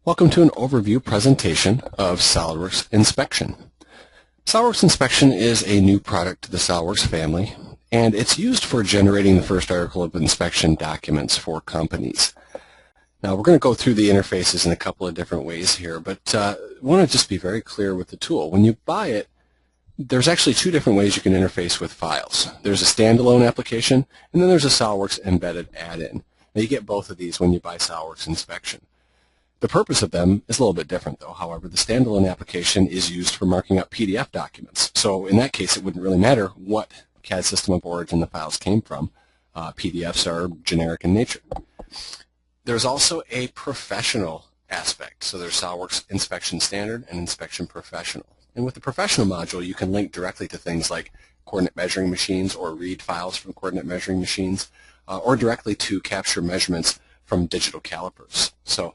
Welcome to an overview presentation of SOLIDWORKS Inspection. SOLIDWORKS Inspection is a new product to the SOLIDWORKS family, and it's used for generating the first article of inspection documents for companies. Now we're going to go through the interfaces in a couple of different ways here, but I want to just be very clear with the tool. When you buy it, there's actually two different ways you can interface with files. There's a standalone application, and then there's a SOLIDWORKS embedded add-in. Now you get both of these when you buy SOLIDWORKS Inspection. The purpose of them is a little bit different though. However, the standalone application is used for marking up PDF documents. So in that case, it wouldn't really matter what CAD system of origin the files came from. PDFs are generic in nature. There's also a professional aspect. So there's SOLIDWORKS Inspection Standard and Inspection Professional. And with the Professional module, you can link directly to things like coordinate measuring machines or read files from coordinate measuring machines, or directly to capture measurements from digital calipers. So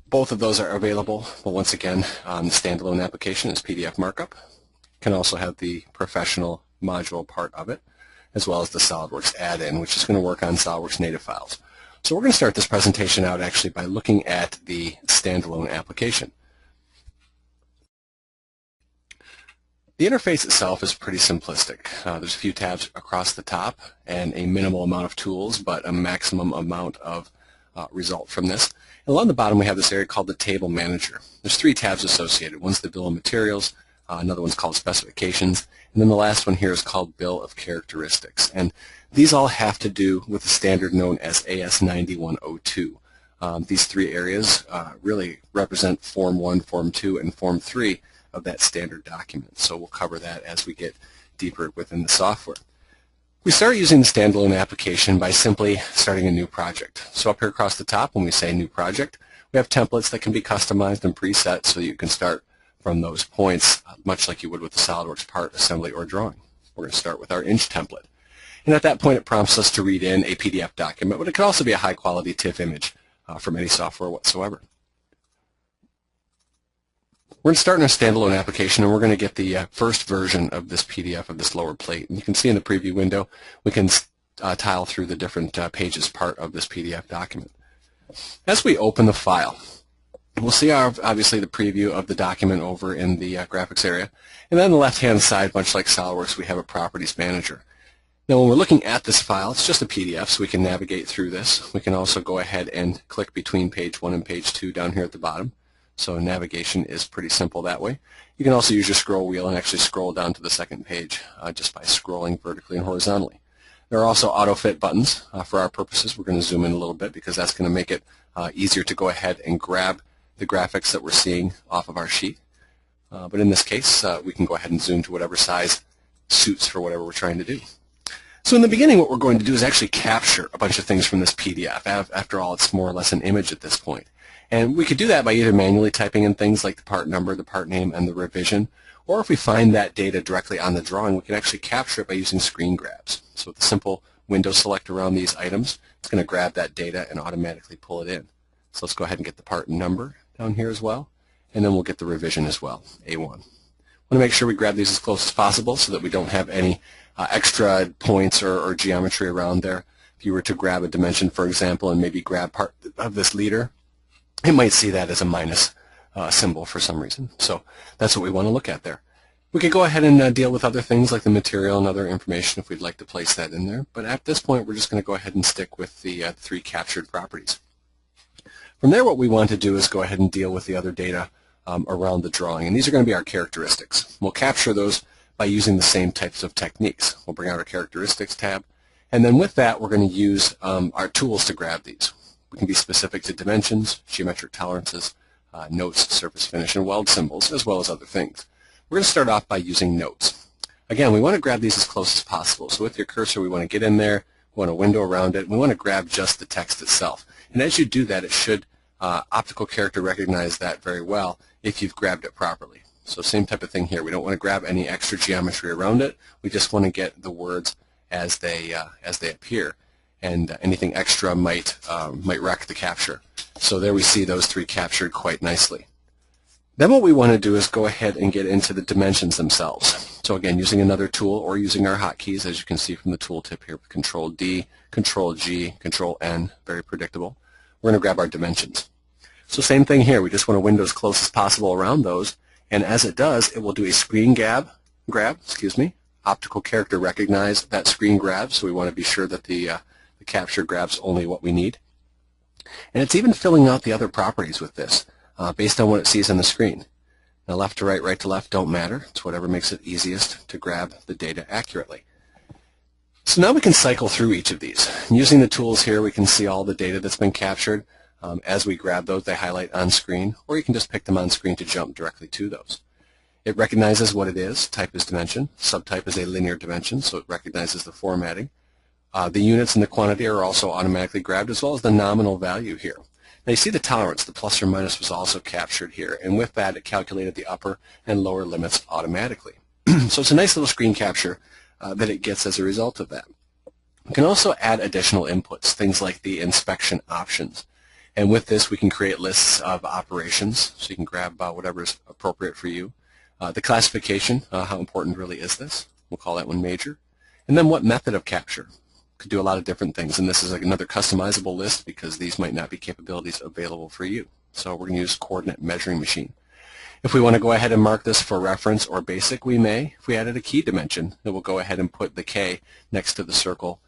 both of those are available, but once again, the standalone application is PDF markup. You can also have the professional module part of it, as well as the SOLIDWORKS add-in, which is going to work on SOLIDWORKS native files. So we're going to start this presentation out actually by looking at the standalone application. The interface itself is pretty simplistic. There's a few tabs across the top and a minimal amount of tools, but a maximum amount of result from this. And along the bottom we have this area called the Table Manager. There's three tabs associated. One's the Bill of Materials, another one's called Specifications, and then the last one here is called Bill of Characteristics. And these all have to do with the standard known as AS9102. These three areas really represent Form 1, Form 2, and Form 3 of that standard document. So we'll cover that as we get deeper within the software. We start using the standalone application by simply starting a new project. So up here across the top, when we say new project, we have templates that can be customized and preset so you can start from those points, much like you would with the SOLIDWORKS part, assembly, or drawing. We're going to start with our inch template. And at that point, it prompts us to read in a PDF document, but it could also be a high-quality TIFF image from any software whatsoever. We're going to start in a standalone application, and we're going to get the first version of this PDF of this lower plate. And you can see in the preview window, we can tile through the different pages part of this PDF document. As we open the file, we'll see obviously the preview of the document over in the graphics area. And then on the left-hand side, much like SOLIDWORKS, we have a Properties Manager. Now when we're looking at this file, it's just a PDF, so we can navigate through this. We can also go ahead and click between page 1 and page 2 down here at the bottom. So navigation is pretty simple that way. You can also use your scroll wheel and actually scroll down to the second page just by scrolling vertically and horizontally. There are also auto-fit buttons. For our purposes, we're going to zoom in a little bit because that's going to make it easier to go ahead and grab the graphics that we're seeing off of our sheet. But in this case, we can go ahead and zoom to whatever size suits for whatever we're trying to do. So in the beginning, what we're going to do is actually capture a bunch of things from this PDF. After all, it's more or less an image at this point. And we could do that by either manually typing in things like the part number, the part name, and the revision, or if we find that data directly on the drawing, we can actually capture it by using screen grabs. So with a simple window select around these items, it's going to grab that data and automatically pull it in. So let's go ahead and get the part number down here as well, and then we'll get the revision as well, A1. Want to make sure we grab these as close as possible so that we don't have any extra points or geometry around there. If you were to grab a dimension, for example, and maybe grab part of this leader, it might see that as a minus symbol for some reason. So that's what we want to look at there. We could go ahead and deal with other things like the material and other information if we'd like to place that in there. But at this point, we're just going to go ahead and stick with the three captured properties. From there, what we want to do is go ahead and deal with the other data around the drawing. And these are going to be our characteristics. We'll capture those by using the same types of techniques. We'll bring out our Characteristics tab. And then with that, we're going to use our tools to grab these. We can be specific to dimensions, geometric tolerances, notes, surface finish, and weld symbols, as well as other things. We're going to start off by using notes. Again, we want to grab these as close as possible. So with your cursor, we want to get in there, we want a window around it, and we want to grab just the text itself. And as you do that, it should optical character recognize that very well if you've grabbed it properly. So same type of thing here. We don't want to grab any extra geometry around it. We just want to get the words as they appear. And anything extra might wreck the capture. So there we see those three captured quite nicely. Then what we want to do is go ahead and get into the dimensions themselves. So again, using another tool or using our hotkeys, as you can see from the tooltip here, Control-D, Control-G, Control-N, very predictable. We're going to grab our dimensions. So same thing here. We just want a window as close as possible around those, and as it does, it will do a screen grab, optical character recognize that screen grab, so we want to be sure that the capture grabs only what we need. And it's even filling out the other properties with this based on what it sees on the screen. Now left to right, right to left don't matter. It's whatever makes it easiest to grab the data accurately. So now we can cycle through each of these. And using the tools here, we can see all the data that's been captured. As we grab those, they highlight on screen, or you can just pick them on screen to jump directly to those. It recognizes what it is. Type is dimension. Subtype is a linear dimension, so it recognizes the formatting. The units and the quantity are also automatically grabbed, as well as the nominal value here. Now you see the tolerance, the plus or minus, was also captured here, and with that it calculated the upper and lower limits automatically. So it's a nice little screen capture that it gets as a result of that. We can also add additional inputs, things like the inspection options. And with this we can create lists of operations, so you can grab whatever is appropriate for you. The classification, how important really is this? We'll call that one major. And then what method of capture? Could do a lot of different things, and this is another customizable list because these might not be capabilities available for you. So we're going to use coordinate measuring machine. If we want to go ahead and mark this for reference or basic, we may. If we added a key dimension, then we'll go ahead and put the K next to the circle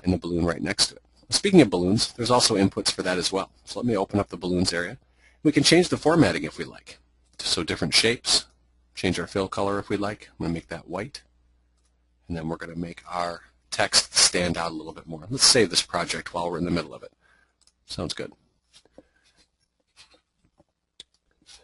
in the balloon right next to it. Speaking of balloons, there's also inputs for that as well. So let me open up the balloons area. We can change the formatting if we like. So different shapes, change our fill color if we like. I'm going to make that white, and then we're going to make our text stand out a little bit more. Let's save this project while we're in the middle of it. Sounds good.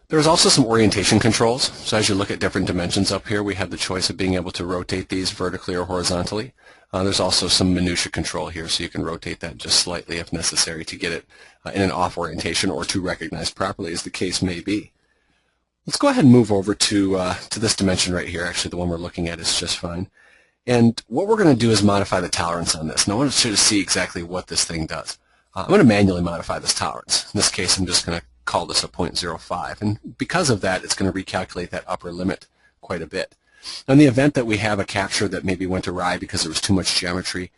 There's also some orientation controls. So as you look at different dimensions up here, we have the choice of being able to rotate these vertically or horizontally. There's also some minutia control here, so you can rotate that just slightly if necessary to get it in an off orientation or to recognize properly, as the case may be. Let's go ahead and move over to this dimension right here. Actually, the one we're looking at is just fine. And what we're going to do is modify the tolerance on this. And I want you to see exactly what this thing does. I'm going to manually modify this tolerance. In this case, I'm just going to call this a 0.05. And because of that, it's going to recalculate that upper limit quite a bit. In the event that we have a capture that maybe went awry because there was too much geometry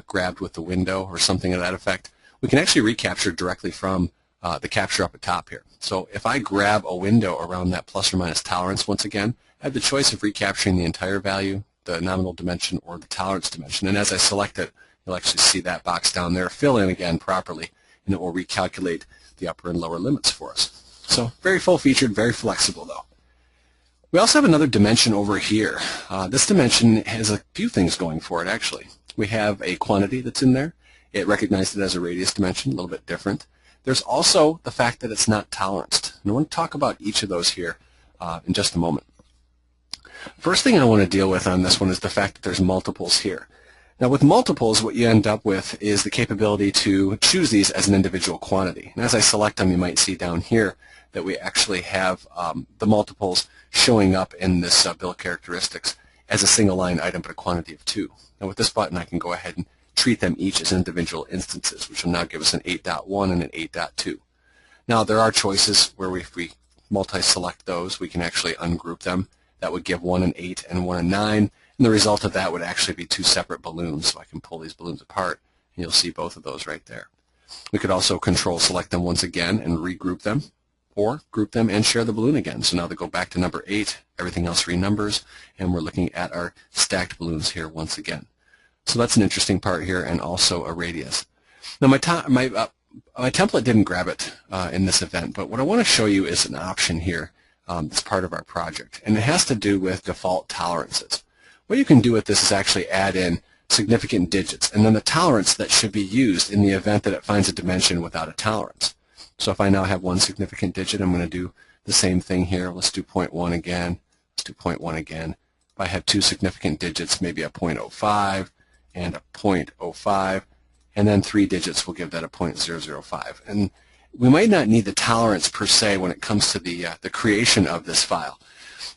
grabbed with the window or something of that effect, we can actually recapture directly from the capture up at top here. So if I grab a window around that plus or minus tolerance, once again, I have the choice of recapturing the entire value, the nominal dimension, or the tolerance dimension. And as I select it, you'll actually see that box down there fill in again properly, and it will recalculate the upper and lower limits for us. So very full-featured, very flexible though. We also have another dimension over here. This dimension has a few things going for it actually. We have a quantity that's in there. It recognized it as a radius dimension, a little bit different. There's also the fact that it's not toleranced. And I want to talk about each of those here in just a moment. First thing I want to deal with on this one is the fact that there's multiples here. Now with multiples, what you end up with is the capability to choose these as an individual quantity. And as I select them, you might see down here that we actually have the multiples showing up in this bill characteristics as a single line item but a quantity of 2. Now with this button, I can go ahead and treat them each as individual instances, which will now give us an 8.1 and an 8.2. Now there are choices where if we multi-select those, we can actually ungroup them. That would give one an 8 and one a 9, and the result of that would actually be 2 separate balloons. So I can pull these balloons apart, and you'll see both of those right there. We could also control select them once again and regroup them, or group them and share the balloon again. So now they go back to number 8, everything else renumbers, and we're looking at our stacked balloons here once again. So that's an interesting part here, and also a radius. Now my template didn't grab it in this event, but what I want to show you is an option here that's part of our project, and it has to do with default tolerances. What you can do with this is actually add in significant digits, and then the tolerance that should be used in the event that it finds a dimension without a tolerance. So if I now have one significant digit, I'm going to do the same thing here. Let's do 0.1 again. Let's do 0.1 again. If I have 2 significant digits, maybe a 0.05 and a 0.05, and then 3 digits will give that a 0.005. And we might not need the tolerance per se when it comes to the creation of this file.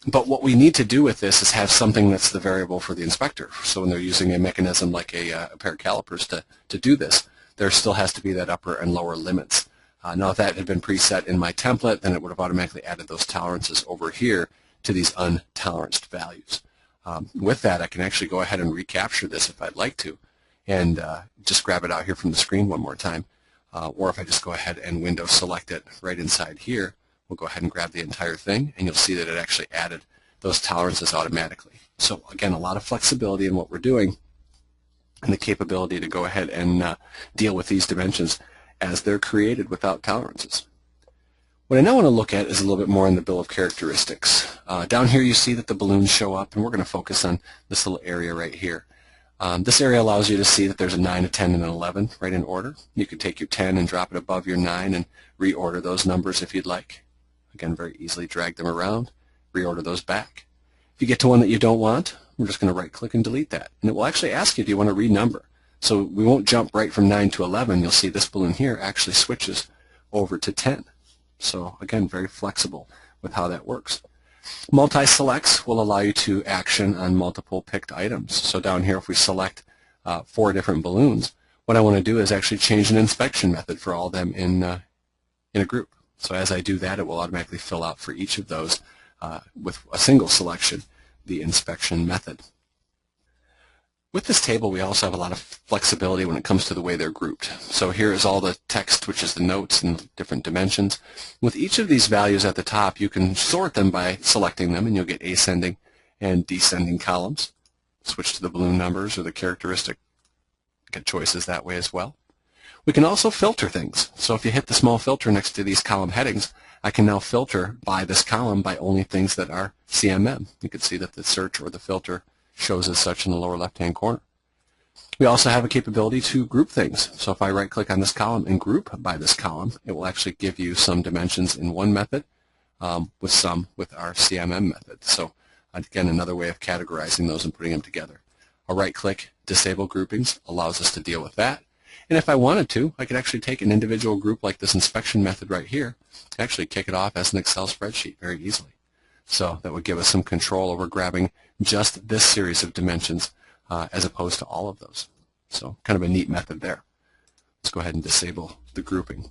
But what we need to do with this is have something that's the variable for the inspector. So when they're using a mechanism like a pair of calipers to do this, there still has to be that upper and lower limits. Now if that had been preset in my template, then it would have automatically added those tolerances over here to these untoleranced values. With that, I can actually go ahead and recapture this if I'd like to, and just grab it out here from the screen one more time. or if I just go ahead and window select it right inside here, we'll go ahead and grab the entire thing, and you'll see that it actually added those tolerances automatically. So again, a lot of flexibility in what we're doing, and the capability to go ahead and deal with these dimensions as they're created without tolerances. What I now want to look at is a little bit more in the bill of characteristics. Down here you see that the balloons show up, and we're going to focus on this little area right here. This area allows you to see that there's a 9, a 10, and an 11 right in order. You could take your 10 and drop it above your 9 and reorder those numbers if you'd like. Again, very easily drag them around, reorder those back. If you get to one that you don't want, we're just going to right click and delete that. And it will actually ask you, do you want to renumber? So we won't jump right from 9 to 11. You'll see this balloon here actually switches over to 10. So again, very flexible with how that works. Multi-selects will allow you to action on multiple picked items. So down here, if we select 4 different balloons, what I want to do is actually change an inspection method for all of them in a group. So as I do that, it will automatically fill out for each of those with a single selection the inspection method. With this table, we also have a lot of flexibility when it comes to the way they're grouped. So here is all the text, which is the notes and different dimensions. With each of these values at the top, you can sort them by selecting them, and you'll get ascending and descending columns. Switch to the balloon numbers or the characteristic. Get choices that way as well. We can also filter things. So if you hit the small filter next to these column headings, I can now filter by this column by only things that are CMM. You can see that the search or the filter shows as such in the lower left-hand corner. We also have a capability to group things. So if I right-click on this column and group by this column, it will actually give you some dimensions in one method with some with our CMM method. So again, another way of categorizing those and putting them together. A right-click, disable groupings, allows us to deal with that. And if I wanted to, I could actually take an individual group like this inspection method right here, actually kick it off as an Excel spreadsheet very easily. So that would give us some control over grabbing just this series of dimensions as opposed to all of those. So kind of a neat method there. Let's go ahead and disable the grouping.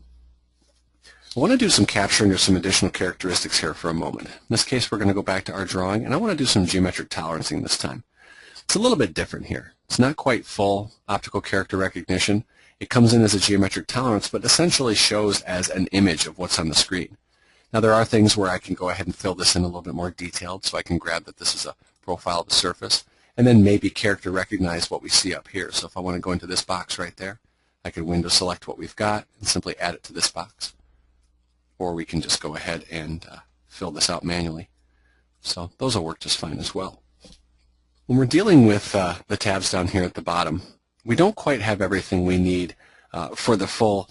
I want to do some capturing of some additional characteristics here for a moment. In this case, we're going to go back to our drawing, and I want to do some geometric tolerancing this time. It's a little bit different here. It's not quite full optical character recognition. It comes in as a geometric tolerance, but essentially shows as an image of what's on the screen. Now there are things where I can go ahead and fill this in a little bit more detailed, so I can grab that this is a profile of the surface, and then maybe character recognize what we see up here. So if I want to go into this box right there, I could window select what we've got and simply add it to this box. Or we can just go ahead and fill this out manually. So those will work just fine as well. When we're dealing with the tabs down here at the bottom, we don't quite have everything we need for the full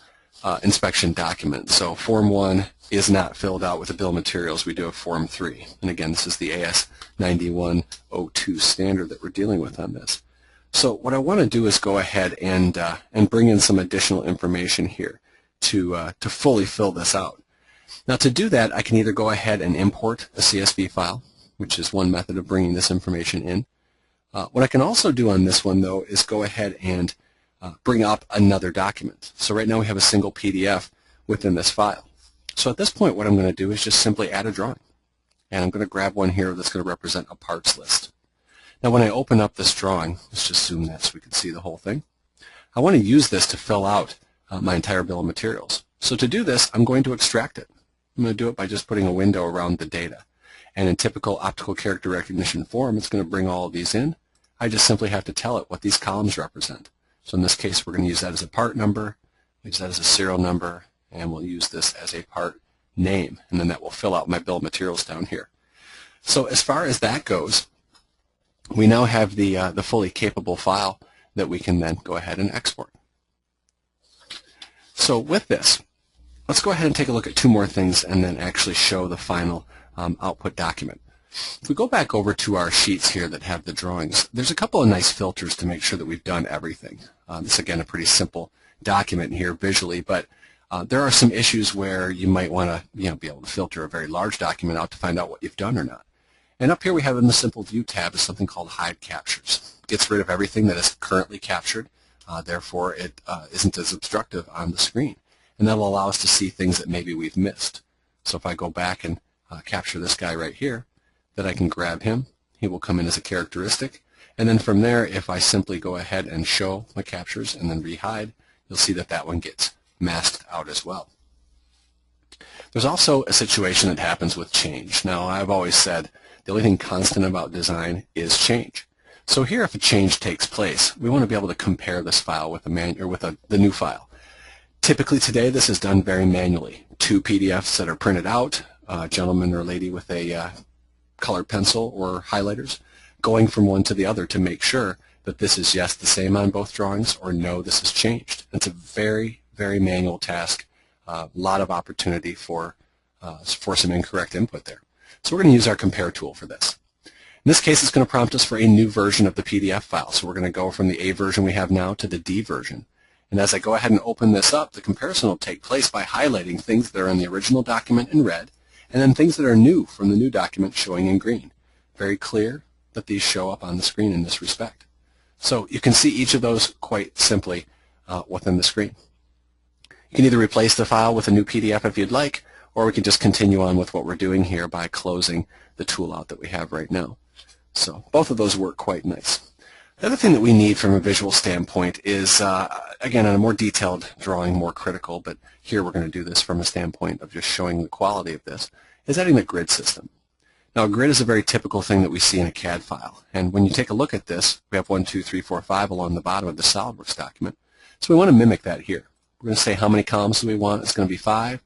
inspection document. So Form 1 is not filled out with the bill of materials. We do have Form 3. And again, this is the AS 9102 standard that we're dealing with on this. So what I want to do is go ahead and bring in some additional information here to fully fill this out. Now to do that, I can either go ahead and import a CSV file, which is one method of bringing this information in. What I can also do on this one, though, is go ahead and bring up another document. So right now we have a single PDF within this file. So at this point, what I'm going to do is just simply add a drawing. And I'm going to grab one here that's going to represent a parts list. Now when I open up this drawing, let's just zoom that so we can see the whole thing. I want to use this to fill out my entire bill of materials. So to do this, I'm going to extract it. I'm going to do it by just putting a window around the data. And in typical optical character recognition form, it's going to bring all of these in. I just simply have to tell it what these columns represent. So in this case, we're going to use that as a part number, use that as a serial number, and we'll use this as a part name. And then that will fill out my bill of materials down here. So as far as that goes, we now have the fully capable file that we can then go ahead and export. So with this, let's go ahead and take a look at two more things and then actually show the final output document. If we go back over to our sheets here that have the drawings, there's a couple of nice filters to make sure that we've done everything. This is, again, a pretty simple document here visually, but there are some issues where you might want to be able to filter a very large document out to find out what you've done or not. And up here we have in the Simple View tab is something called Hide Captures. It gets rid of everything that is currently captured, therefore it isn't as obstructive on the screen. And that will allow us to see things that maybe we've missed. So if I go back and capture this guy right here, that I can grab him, he will come in as a characteristic. And then from there, if I simply go ahead and show my captures and then rehide, you'll see that that one gets masked out as well. There's also a situation that happens with change. Now, I've always said the only thing constant about design is change. So here, if a change takes place, we want to be able to compare this file with the new file. Typically today, this is done very manually. 2 PDFs that are printed out, a gentleman or lady with a colored pencil or highlighters, going from one to the other to make sure that this is yes, the same on both drawings, or no, this has changed. It's a very, very manual task. A lot of opportunity for some incorrect input there. So we're going to use our compare tool for this. In this case, it's going to prompt us for a new version of the PDF file. So we're going to go from the A version we have now to the D version. And as I go ahead and open this up, the comparison will take place by highlighting things that are in the original document in red, and then things that are new from the new document showing in green. Very clear that these show up on the screen in this respect. So you can see each of those quite simply within the screen. You can either replace the file with a new PDF if you'd like, or we can just continue on with what we're doing here by closing the tool out that we have right now. So both of those work quite nice. The other thing that we need from a visual standpoint is, again, on a more detailed drawing, more critical, but here we're going to do this from a standpoint of just showing the quality of this, is adding the grid system. Now, a grid is a very typical thing that we see in a CAD file. And when you take a look at this, we have 1, 2, 3, 4, 5 along the bottom of the SOLIDWORKS document. So we want to mimic that here. We're going to say how many columns do we want. It's going to be 5.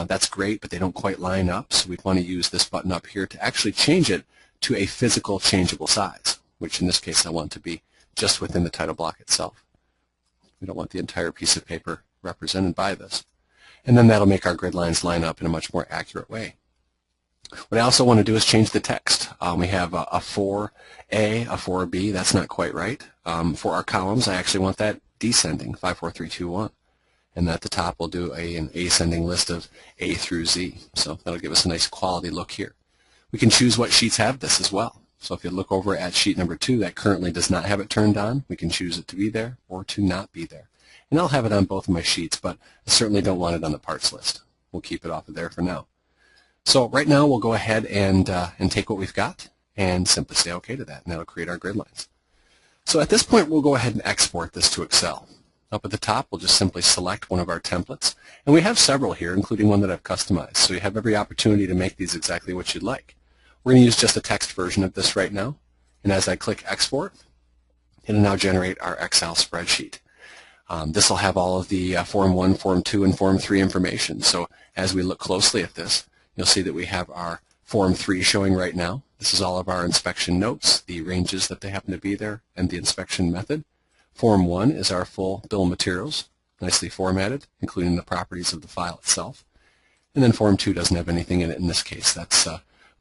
That's great, but they don't quite line up. So we want to use this button up here to actually change it to a physical changeable size, which in this case I want to be just within the title block itself. We don't want the entire piece of paper represented by this. And then that'll make our grid lines line up in a much more accurate way. What I also want to do is change the text. We have a 4A, a 4B. That's not quite right. For our columns, I actually want that descending, 5, 4, 3, 2, 1. And at the top, we'll do an ascending list of A through Z. So that'll give us a nice quality look here. We can choose what sheets have this as well. So if you look over at sheet number 2, that currently does not have it turned on. We can choose it to be there or to not be there. And I'll have it on both of my sheets, but I certainly don't want it on the parts list. We'll keep it off of there for now. So right now, we'll go ahead and take what we've got and simply say OK to that, and that'll create our grid lines. So at this point, we'll go ahead and export this to Excel. Up at the top, we'll just simply select one of our templates. And we have several here, including one that I've customized. So you have every opportunity to make these exactly what you'd like. We're going to use just a text version of this right now. And as I click Export, it'll now generate our Excel spreadsheet. This will have all of the Form 1, Form 2, and Form 3 information. So as we look closely at this, you'll see that we have our Form 3 showing right now. This is all of our inspection notes, the ranges that they happen to be there, and the inspection method. Form 1 is our full bill of materials, nicely formatted, including the properties of the file itself. And then Form 2 doesn't have anything in it in this case. That's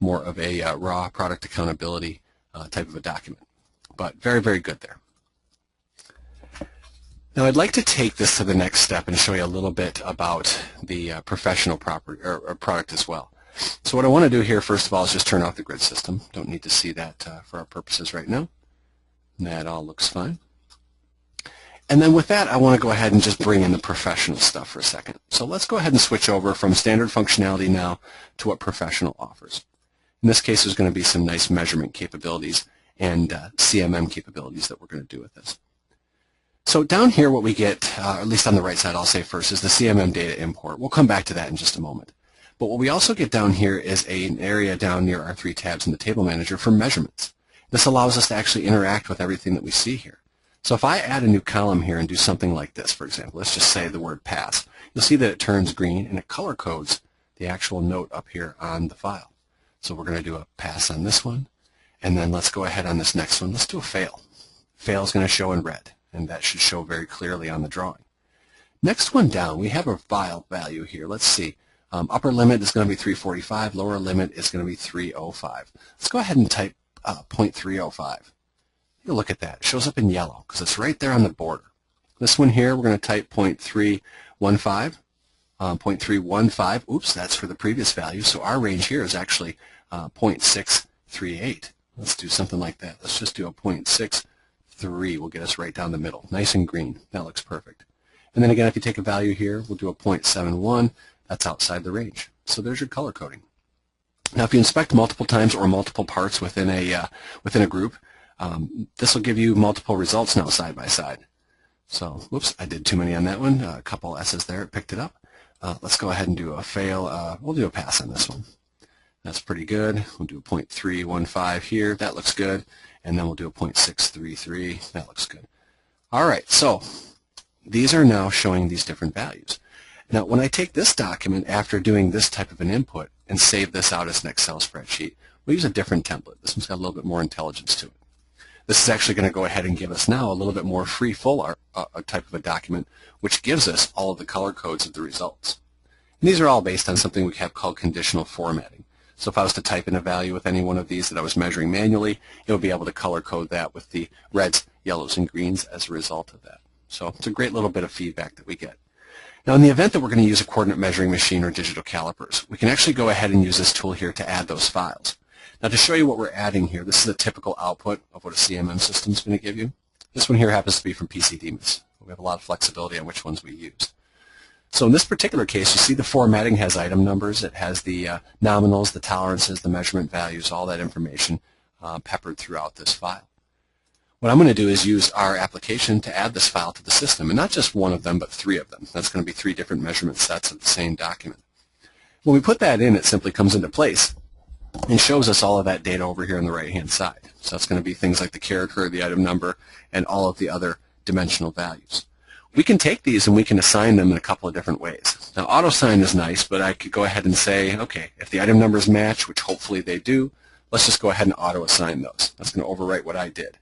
more of a raw product accountability type of a document. But very, very good there. Now I'd like to take this to the next step and show you a little bit about the professional property or product as well. So what I want to do here, first of all, is just turn off the grid system. Don't need to see that for our purposes right now. And that all looks fine. And then with that, I want to go ahead and just bring in the professional stuff for a second. So let's go ahead and switch over from standard functionality now to what professional offers. In this case, there's going to be some nice measurement capabilities and CMM capabilities that we're going to do with this. So down here, what we get, at least on the right side, I'll say first, is the CMM data import. We'll come back to that in just a moment. But what we also get down here is an area down near our 3 tabs in the table manager for measurements. This allows us to actually interact with everything that we see here. So if I add a new column here and do something like this, for example, let's just say the word pass, you'll see that it turns green and it color codes the actual note up here on the file. So we're going to do a pass on this one, and then let's go ahead on this next one. Let's do a fail. Fail is going to show in red, and that should show very clearly on the drawing. Next one down, we have a file value here. Let's see. Upper limit is going to be 345. Lower limit is going to be 305. Let's go ahead and type 0.305. You look at that. It shows up in yellow because it's right there on the border. This one here, we're going to type 0.315. 0.315. Oops, that's for the previous value. So our range here is actually 0.638. Let's do something like that. Let's just do a 0.63. We'll get us right down the middle. Nice and green. That looks perfect. And then again, if you take a value here, we'll do a 0.71. That's outside the range. So there's your color coding. Now, if you inspect multiple times or multiple parts within a group, this will give you multiple results now side by side. So, whoops, I did too many on that one. A couple S's there, it picked it up. Let's go ahead and do a fail. We'll do a pass on this one. That's pretty good. We'll do a 0.315 here. That looks good. And then we'll do a 0.633. That looks good. All right, so these are now showing these different values. Now, when I take this document after doing this type of an input and save this out as an Excel spreadsheet, we'll use a different template. This one's got a little bit more intelligence to it. This is actually going to go ahead and give us now a little bit more free full type of a document, which gives us all of the color codes of the results. And these are all based on something we have called conditional formatting. So if I was to type in a value with any one of these that I was measuring manually, it would be able to color code that with the reds, yellows, and greens as a result of that. So it's a great little bit of feedback that we get. Now, in the event that we're going to use a coordinate measuring machine or digital calipers, we can actually go ahead and use this tool here to add those files. Now, to show you what we're adding here, this is a typical output of what a CMM system is going to give you. This one here happens to be from PCDMIS. We have a lot of flexibility on which ones we use. So in this particular case, you see the formatting has item numbers. It has the nominals, the tolerances, the measurement values, all that information peppered throughout this file. What I'm going to do is use our application to add this file to the system, and not just one of them, but three of them. That's going to be three different measurement sets of the same document. When we put that in, it simply comes into place and shows us all of that data over here on the right-hand side. So that's going to be things like the character, the item number, and all of the other dimensional values. We can take these and we can assign them in a couple of different ways. Now, auto-assign is nice, but I could go ahead and say, okay, if the item numbers match, which hopefully they do, let's just go ahead and auto-assign those. That's going to overwrite what I did.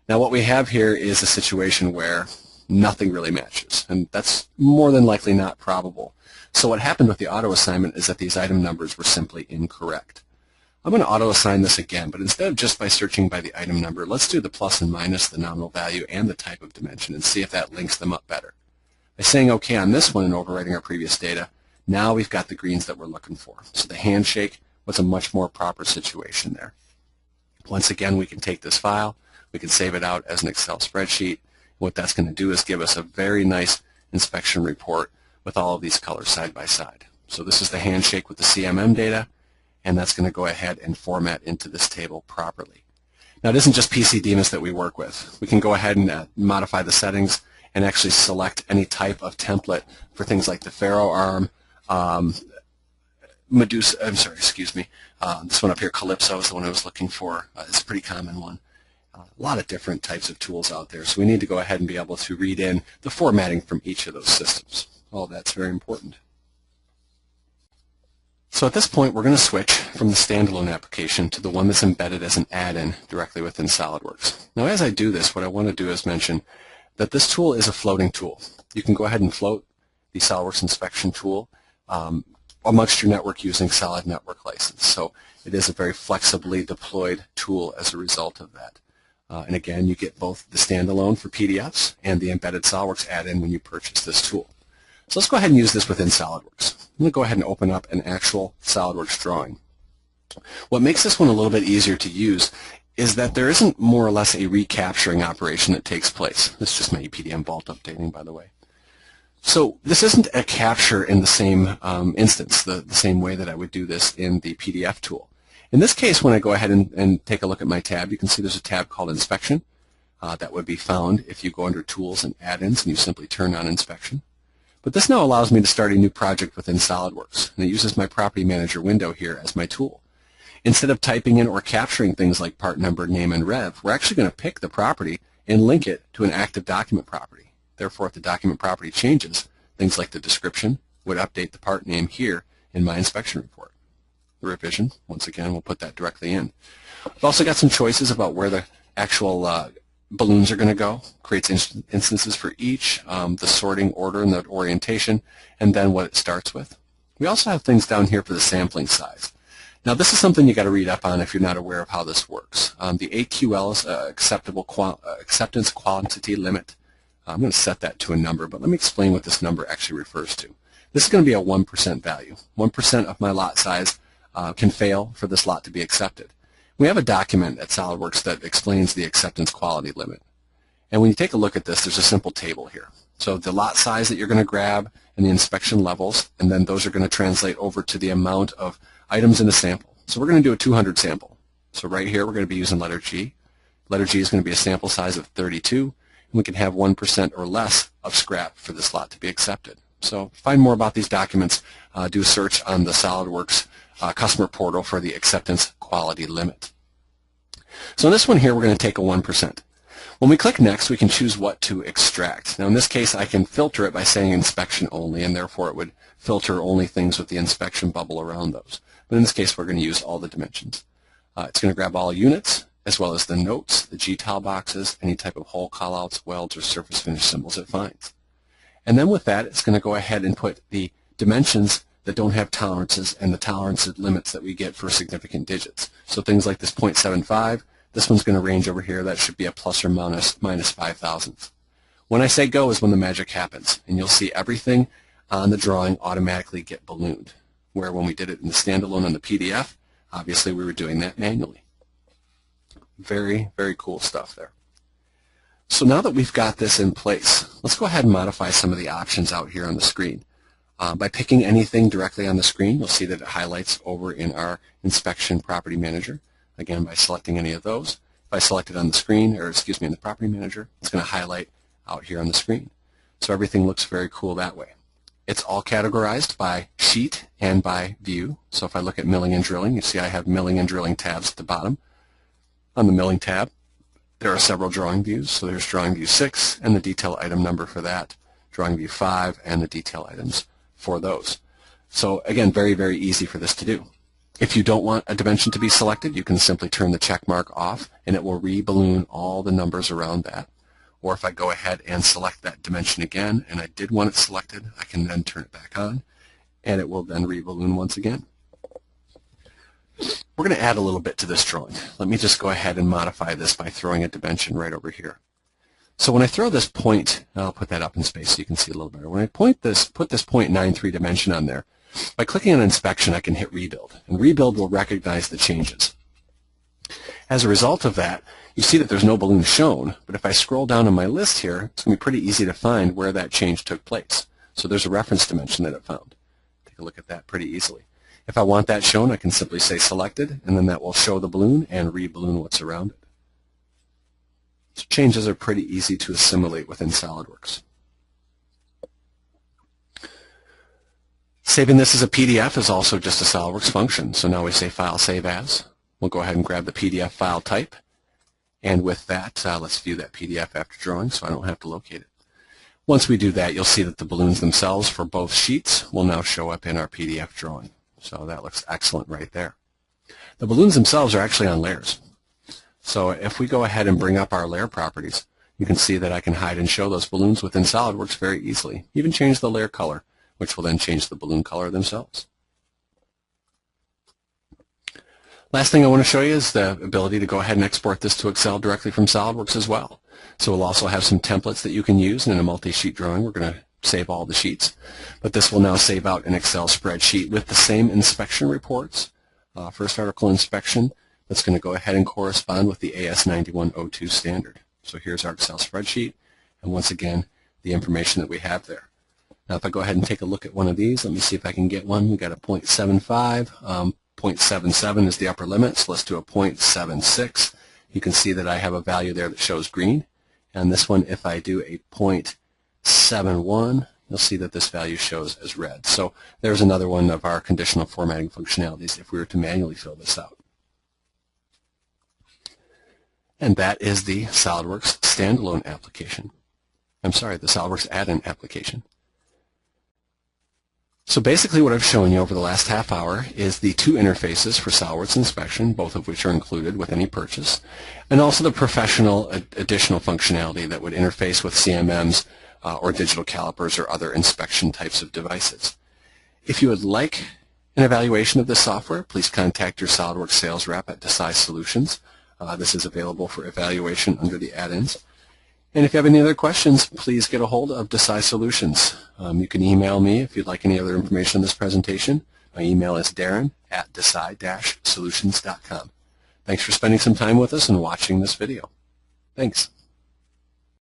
Now, what we have here is a situation where nothing really matches, and that's more than likely not probable. So what happened with the auto-assignment is that these item numbers were simply incorrect. I'm going to auto-assign this again, but instead of just by searching by the item number, let's do the plus and minus, the nominal value, and the type of dimension, and see if that links them up better. By saying OK on this one and overwriting our previous data, now we've got the greens that we're looking for. So the handshake was a much more proper situation there. Once again, we can take this file, we can save it out as an Excel spreadsheet. What that's going to do is give us a very nice inspection report with all of these colors side by side. So this is the handshake with the CMM data, and that's going to go ahead and format into this table properly. Now, it isn't just PCDMIS that we work with. We can go ahead and modify the settings and actually select any type of template for things like the Pharaoh arm, Medusa, this one up here, Calypso, is the one I was looking for. It's a pretty common one. A lot of different types of tools out there, so we need to go ahead and be able to read in the formatting from each of those systems. All that's very important. So at this point, we're going to switch from the standalone application to the one that's embedded as an add-in directly within SOLIDWORKS. Now, as I do this, what I want to do is mention that this tool is a floating tool. You can go ahead and float the SOLIDWORKS Inspection tool amongst your network using Solid Network License. So it is a very flexibly deployed tool as a result of that. And again, you get both the standalone for PDFs and the embedded SOLIDWORKS add-in when you purchase this tool. So let's go ahead and use this within SOLIDWORKS. I'm going to go ahead and open up an actual SOLIDWORKS drawing. What makes this one a little bit easier to use is that there isn't more or less a recapturing operation that takes place. This is just my EPDM vault updating, by the way. So this isn't a capture in the same instance, the same way that I would do this in the PDF tool. In this case, when I go ahead and take a look at my tab, you can see there's a tab called Inspection. That would be found if you go under Tools and Add-ins and you simply turn on Inspection. But this now allows me to start a new project within SOLIDWORKS, and it uses my Property Manager window here as my tool. Instead of typing in or capturing things like part number, name, and rev, we're actually going to pick the property and link it to an active document property. Therefore, if the document property changes, things like the description would update the part name here in my inspection report. The revision, once again, we'll put that directly in. We've also got some choices about where the actual balloons are going to go, creates instances for each, the sorting order and the orientation, and then what it starts with. We also have things down here for the sampling size. Now, this is something you got to read up on if you're not aware of how this works. The AQL is acceptance quantity limit. I'm going to set that to a number, but let me explain what this number actually refers to. This is going to be a 1% value. 1% of my lot size can fail for this lot to be accepted. We have a document at SOLIDWORKS that explains the acceptance quality limit. And when you take a look at this, there's a simple table here. So the lot size that you're going to grab and the inspection levels, and then those are going to translate over to the amount of items in a sample. So we're going to do a 200 sample. So right here we're going to be using letter G. Letter G is going to be a sample size of 32, and We can have 1% or less of scrap for this lot to be accepted. So find more about these documents. Do a search on the SOLIDWORKS customer portal for the acceptance quality limit. So in this one here, we're going to take a 1%. When we click Next, we can choose what to extract. Now in this case, I can filter it by saying inspection only, and therefore it would filter only things with the inspection bubble around those. But in this case, we're going to use all the dimensions. It's going to grab all units, as well as the notes, the G-tile boxes, any type of hole callouts, welds, or surface finish symbols it finds. And then with that, it's going to go ahead and put the dimensions that don't have tolerances and the tolerance limits that we get for significant digits. So things like this 0.75, this one's going to range over here. That should be a plus or minus 5 thousandths. When I say go is when the magic happens, and you'll see everything on the drawing automatically get ballooned, where when we did it in the standalone on the PDF, obviously we were doing that manually. Very, very cool stuff there. So now that we've got this in place, let's go ahead and modify some of the options out here on the screen. By picking anything directly on the screen, you'll see that it highlights over in our Inspection Property Manager. Again, by selecting any of those. If I select it on the screen, or excuse me, in the Property Manager, it's going to highlight out here on the screen. So everything looks very cool that way. It's all categorized by sheet and by view. So if I look at milling and drilling, you see I have milling and drilling tabs at the bottom. On the milling tab, there are several drawing views. So there's drawing view 6 and the detail item number for that, drawing view 5 and the detail items for those. So again, very, very easy for this to do. If you don't want a dimension to be selected, you can simply turn the check mark off and it will re-balloon all the numbers around that. Or if I go ahead and select that dimension again and I did want it selected, I can then turn it back on and it will then re-balloon once again. We're going to add a little bit to this drawing. Let me just go ahead and modify this by throwing a dimension right over here. So when I throw this point, I'll put that up in space so you can see a little better. When I put this 0.93 dimension on there, by clicking on Inspection, I can hit Rebuild, and Rebuild will recognize the changes. As a result of that, you see that there's no balloon shown, but if I scroll down on my list here, it's going to be pretty easy to find where that change took place. So there's a reference dimension that it found. Take a look at that pretty easily. If I want that shown, I can simply say Selected, and then that will show the balloon and re-balloon what's around it. So changes are pretty easy to assimilate within SOLIDWORKS. Saving this as a PDF is also just a SOLIDWORKS function. So now we say File Save As. We'll go ahead and grab the PDF file type. And with that, let's view that PDF after drawing so I don't have to locate it. Once we do that, you'll see that the balloons themselves for both sheets will now show up in our PDF drawing. So that looks excellent right there. The balloons themselves are actually on layers. So if we go ahead and bring up our layer properties, you can see that I can hide and show those balloons within SOLIDWORKS very easily. Even change the layer color, which will then change the balloon color themselves. Last thing I want to show you is the ability to go ahead and export this to Excel directly from SOLIDWORKS as well. So we'll also have some templates that you can use, and in a multi-sheet drawing we're going to save all the sheets. But this will now save out an Excel spreadsheet with the same inspection reports, first article inspection, that's going to go ahead and correspond with the AS9102 standard. So here's our Excel spreadsheet, and once again, the information that we have there. Now if I go ahead and take a look at one of these, let me see if I can get one. We've got a 0.75, 0.77 is the upper limit, so let's do a 0.76. You can see that I have a value there that shows green, and this one, if I do a 0.71, you'll see that this value shows as red. So there's another one of our conditional formatting functionalities if we were to manually fill this out. And that is the SOLIDWORKS Standalone Application. I'm sorry, the SOLIDWORKS Add-in Application. So basically what I've shown you over the last half hour is the two interfaces for SOLIDWORKS Inspection, both of which are included with any purchase, and also the professional additional functionality that would interface with CMMs or digital calipers or other inspection types of devices. If you would like an evaluation of this software, please contact your SOLIDWORKS sales rep at DASI Solutions. This is available for evaluation under the add-ins. And if you have any other questions, please get a hold of DASI Solutions. You can email me if you'd like any other information on this presentation. My email is darren@dasi-solutions.com. Thanks for spending some time with us and watching this video. Thanks.